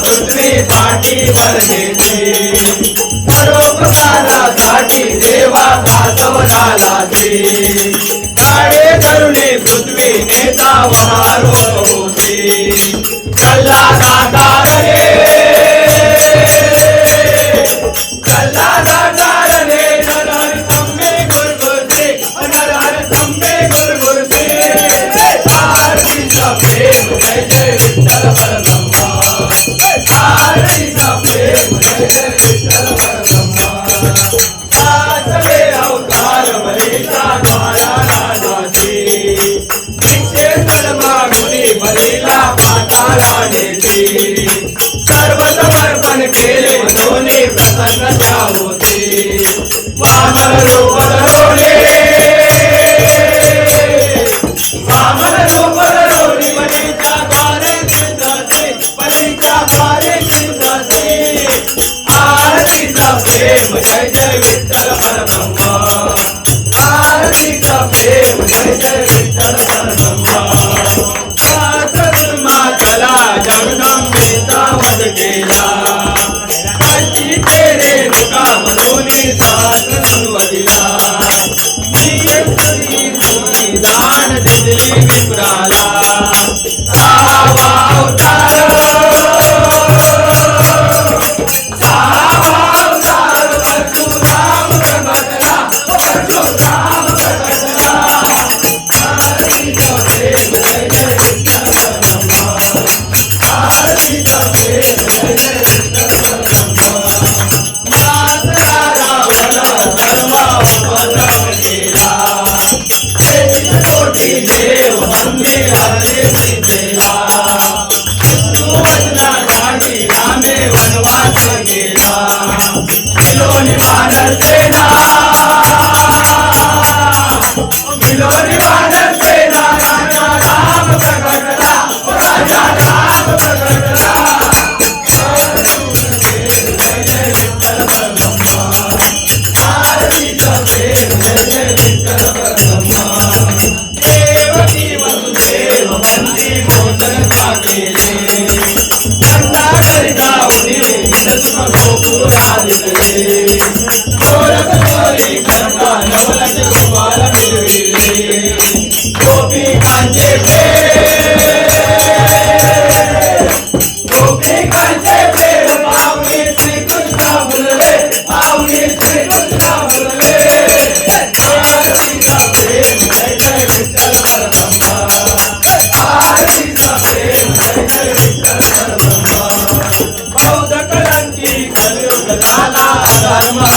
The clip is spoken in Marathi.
पृथ्वी पाठीवर घेते परोपकारासाठी देवा दासवनाला दे काळे करुणे पृथ्वी नेता वारो होते कल्ला नाकार रे कल्ला नाकार रे नरहर संबे गुरगुरते नरहर संबे गुरगुरते आरतीचा प्रेम जय जय विठ्ठल परब्रह्मा आरतीचा प्रेम जय जय विठ्ठल परब्रह्मा सासवे अवतार बलीचा द्वारा राजाचे दीक्षे सन्मागुणी बलीला पाताळा नेते सर्व समर्पण केले दोन्ही प्रसन्न त्या होते वामन रूप धरोले वामन रूप धरोले बलीच्या द्वारे सिद्धाचे बलीच्या द्वारे सिद्धाचे आरतीचा प्रेम जय जय विठ्ठल परब्रह्मा आरतीचा प्रेम जय जय विठ्ठल परब्रह्मा मातला जगदंबेचा वध केला काशी तेरे रुका मनोनी साथ मनवदिला दान दिली विप्राला धर्म